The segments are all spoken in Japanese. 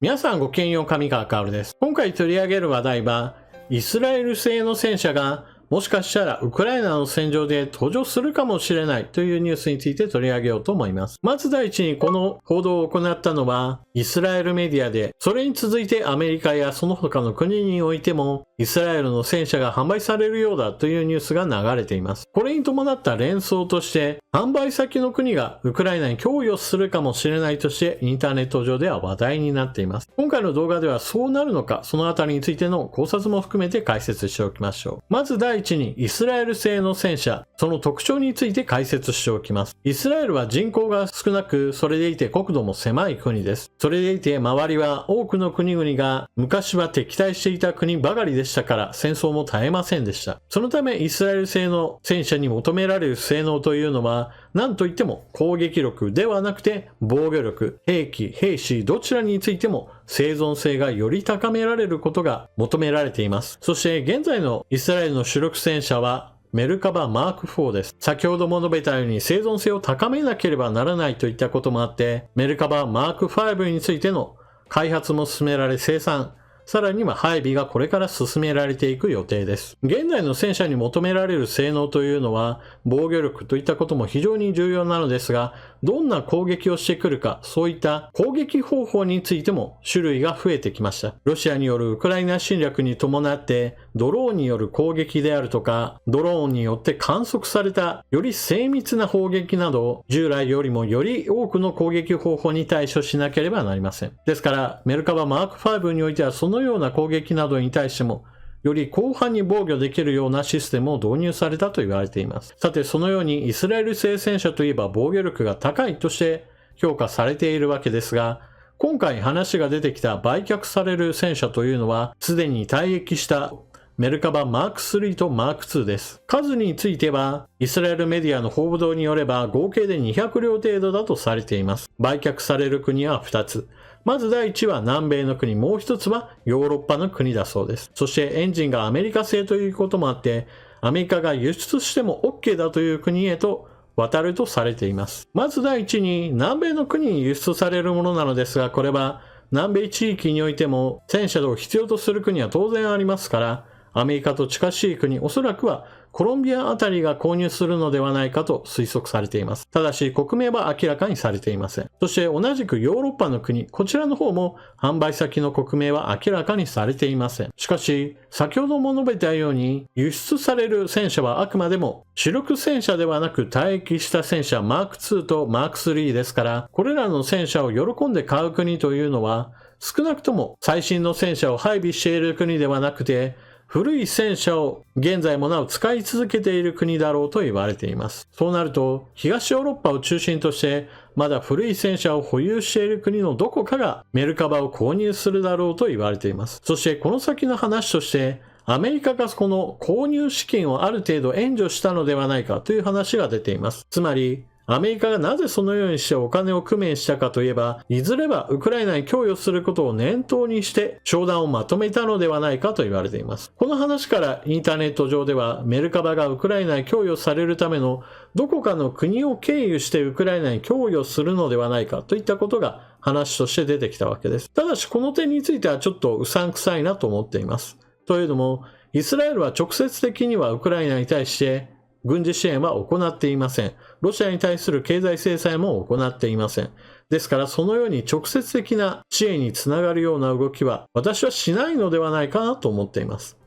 皆さんごきげんよう、上川薫です。今回取り上げる話題は、イスラエル製の戦車がもしかしたらウクライナの戦場で登場するかもしれないというニュースについて取り上げようと思います。まず第一にこの報道を行ったのはイスラエルメディアで、それに続いてアメリカやその他の国においてもイスラエルの戦車が販売されるようだというニュースが流れています。これに伴った連想として、販売先の国がウクライナに供与するかもしれないとしてインターネット上では話題になっています。今回の動画ではそうなるのか、そのあたりについての考察も含めて解説しておきましょう。まず第一にイスラエル製の戦車、その特徴について解説しておきます。イスラエルは人口が少なく、それでいて国土も狭い国です。それでいて周りは多くの国々が昔は敵対していた国ばかりでしたから戦争も絶えませんでした。そのためイスラエル製の戦車に求められる性能というのは何といっても攻撃力ではなくて防御力、兵器、兵士どちらについても生存性がより高められることが求められています。そして現在のイスラエルの主力戦車はメルカバマーク4です。先ほども述べたように生存性を高めなければならないといったこともあって、メルカバマーク5についての開発も進められ生産、さらには配備がこれから進められていく予定です。現在の戦車に求められる性能というのは防御力といったことも非常に重要なのですが、どんな攻撃をしてくるか、そういった攻撃方法についても種類が増えてきました。ロシアによるウクライナ侵略に伴ってドローンによる攻撃であるとか、ドローンによって観測されたより精密な砲撃など、従来よりもより多くの攻撃方法に対処しなければなりません。ですからメルカバマーク5においてはそのような攻撃などに対してもより広範に防御できるようなシステムを導入されたと言われています。さて、そのようにイスラエル製戦車といえば防御力が高いとして評価されているわけですが、今回話が出てきた売却される戦車というのはすでに退役したメルカバマーク3とマーク2です。数についてはイスラエルメディアの報道によれば合計で200両程度だとされています。売却される国は2つ。まず第1は南米の国、もう一つはヨーロッパの国だそうです。そしてエンジンがアメリカ製ということもあって、アメリカが輸出しても OK だという国へと渡るとされています。まず第1に南米の国に輸出されるものなのですが、これは南米地域においても戦車を必要とする国は当然ありますから、アメリカと近しい国、おそらくはコロンビアあたりが購入するのではないかと推測されています。ただし国名は明らかにされていません。そして同じくヨーロッパの国、こちらの方も販売先の国名は明らかにされていません。しかし先ほども述べたように輸出される戦車はあくまでも主力戦車ではなく退役した戦車マーク2とマーク3ですから、これらの戦車を喜んで買う国というのは少なくとも最新の戦車を配備している国ではなくて、古い戦車を現在もなお使い続けている国だろうと言われています。そうなると、東ヨーロッパを中心としてまだ古い戦車を保有している国のどこかがメルカバを購入するだろうと言われています。そしてこの先の話として、アメリカがこの購入資金をある程度援助したのではないかという話が出ています。つまり、アメリカがなぜそのようにしてお金を工面したかといえば、いずれはウクライナに供与することを念頭にして商談をまとめたのではないかと言われています。この話からインターネット上ではメルカバがウクライナに供与されるためのどこかの国を経由してウクライナに供与するのではないかといったことが話として出てきたわけです。ただしこの点についてはちょっとうさんくさいなと思っています。というのも、イスラエルは直接的にはウクライナに対して軍事支援は行っていません。ロシアに対する経済制裁も行っていません。ですからそのように直接的な支援につながるような動きは私はしないのではないかなと思っています。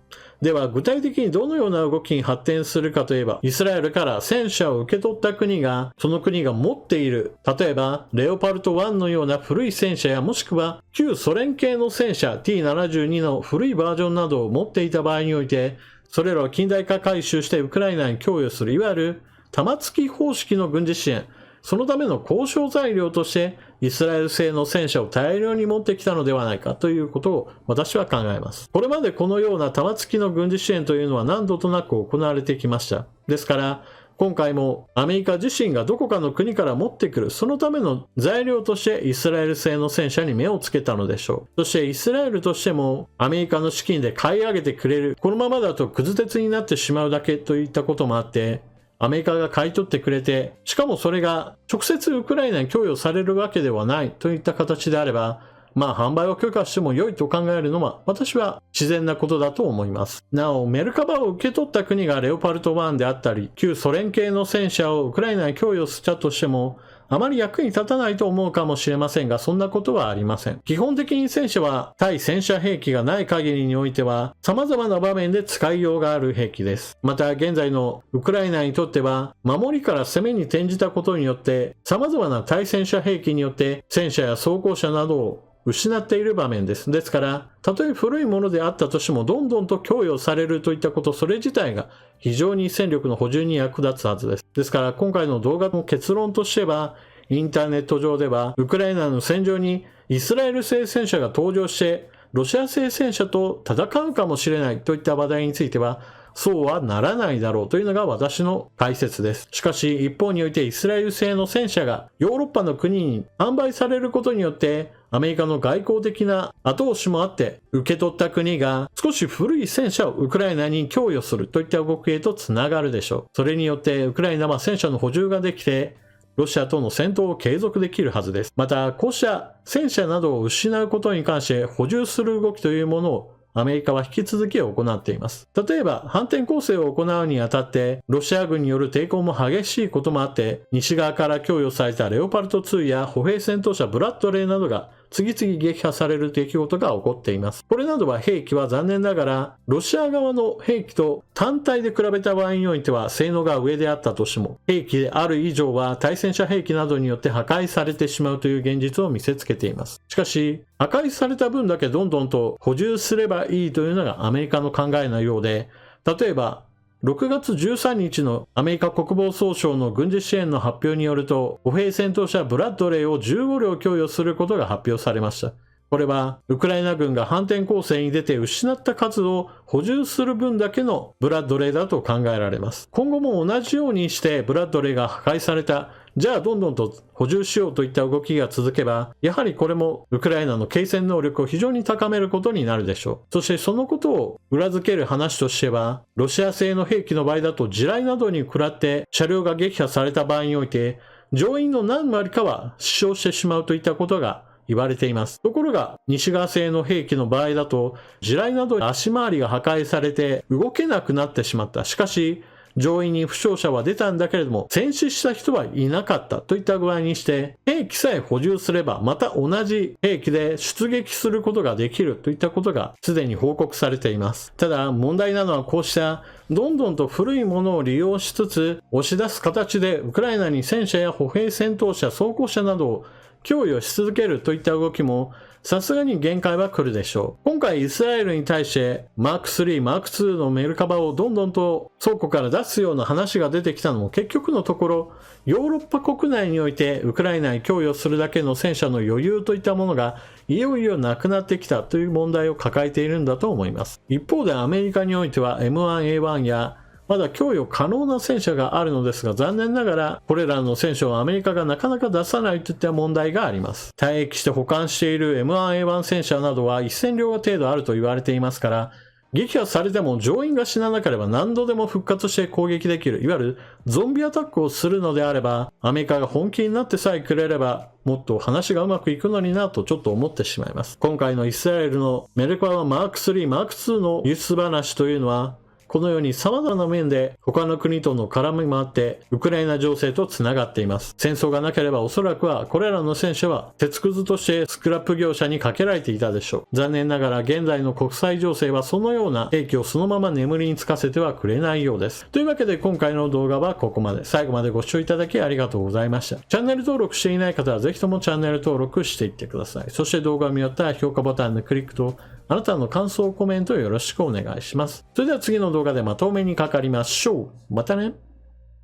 では具体的にどのような動きに発展するかといえば、イスラエルから戦車を受け取った国がその国が持っている、例えばレオパルト1のような古い戦車やもしくは旧ソ連系の戦車 T72 の古いバージョンなどを持っていた場合において、それらを近代化改修してウクライナに供与するいわゆる玉突き方式の軍事支援、そのための交渉材料としてイスラエル製の戦車を大量に持ってきたのではないかということを私は考えます。これまでこのような玉突きの軍事支援というのは何度となく行われてきました。ですから今回もアメリカ自身がどこかの国から持ってくる、そのための材料としてイスラエル製の戦車に目をつけたのでしょう。そしてイスラエルとしてもアメリカの資金で買い上げてくれる、このままだとくず鉄になってしまうだけといったこともあって、アメリカが買い取ってくれて、しかもそれが直接ウクライナに供与されるわけではないといった形であれば、販売を許可しても良いと考えるのは私は自然なことだと思います。なお、メルカバを受け取った国がレオパルト1であったり、旧ソ連系の戦車をウクライナに供与したとしても、あまり役に立たないと思うかもしれませんが、そんなことはありません。基本的に戦車は対戦車兵器がない限りにおいては、様々な場面で使いようがある兵器です。また、現在のウクライナにとっては、守りから攻めに転じたことによって、様々な対戦車兵器によって戦車や装甲車などを失っている場面です。ですから、たとえ古いものであったとしても、どんどんと供与されるといったこと、それ自体が非常に戦力の補充に役立つはずです。ですから、今回の動画の結論としては、インターネット上では、ウクライナの戦場にイスラエル製戦車が登場して、ロシア製戦車と戦うかもしれないといった話題については、そうはならないだろうというのが私の解説です。しかし、一方においてイスラエル製の戦車がヨーロッパの国に販売されることによって、アメリカの外交的な後押しもあって、受け取った国が少し古い戦車をウクライナに供与するといった動きへとつながるでしょう。それによってウクライナは戦車の補充ができて、ロシアとの戦闘を継続できるはずです。また、こうした戦車などを失うことに関して補充する動きというものをアメリカは引き続き行っています。例えば、反転攻勢を行うにあたって、ロシア軍による抵抗も激しいこともあって、西側から供与されたレオパルト2や歩兵戦闘車ブラッドレーなどが次々撃破される出来事が起こっています。これなどは兵器は残念ながら、ロシア側の兵器と単体で比べた場合においては性能が上であったとしても、兵器である以上は対戦車兵器などによって破壊されてしまうという現実を見せつけています。しかし、破壊された分だけどんどんと補充すればいいというのがアメリカの考えのようで、例えば、6月13日のアメリカ国防総省の軍事支援の発表によると、歩兵戦闘車ブラッドレーを15両供与することが発表されました。これは、ウクライナ軍が反転攻勢に出て失った数を補充する分だけのブラッドレーだと考えられます。今後も同じようにしてブラッドレーが破壊された、じゃあどんどんと補充しようといった動きが続けば、やはりこれもウクライナの継戦能力を非常に高めることになるでしょう。そしてそのことを裏付ける話としては、ロシア製の兵器の場合だと地雷などに食らって車両が撃破された場合において、乗員の何割かは死傷してしまうといったことが言われています。ところが、西側製の兵器の場合だと、地雷など足回りが破壊されて動けなくなってしまった。しかし、乗員に負傷者は出たんだけれども、戦死した人はいなかったといった具合にして、兵器さえ補充すれば、また同じ兵器で出撃することができるといったことがすでに報告されています。ただ、問題なのはこうしたどんどんと古いものを利用しつつ、押し出す形でウクライナに戦車や歩兵戦闘車、装甲車などを供与し続けるといった動きもさすがに限界は来るでしょう。今回イスラエルに対してマーク3、マーク2のメルカバをどんどんと倉庫から出すような話が出てきたのも結局のところヨーロッパ国内においてウクライナに供与するだけの戦車の余裕といったものがいよいよなくなってきたという問題を抱えているんだと思います。一方でアメリカにおいては M1A1 やまだ供与可能な戦車があるのですが、残念ながらこれらの戦車をアメリカがなかなか出さないといった問題があります。退役して保管している M1A1 戦車などは1000両程度あると言われていますから、撃破されても乗員が死ななければ何度でも復活して攻撃できる、いわゆるゾンビアタックをするのであれば、アメリカが本気になってさえくれれば、もっと話がうまくいくのになとちょっと思ってしまいます。今回のイスラエルのメルカバマーク3、マーク2の輸出話というのは、このように様々な面で他の国との絡みもあってウクライナ情勢とつながっています。戦争がなければおそらくはこれらの戦車は鉄くずとしてスクラップ業者にかけられていたでしょう。残念ながら現在の国際情勢はそのような兵器をそのまま眠りにつかせてはくれないようです。というわけで今回の動画はここまで。最後までご視聴いただきありがとうございました。チャンネル登録していない方はぜひともチャンネル登録していってください。そして動画を見終わったら評価ボタンのクリックとあなたの感想、コメントをよろしくお願いします。それでは次の動画でまとめにかかりましょう。またね。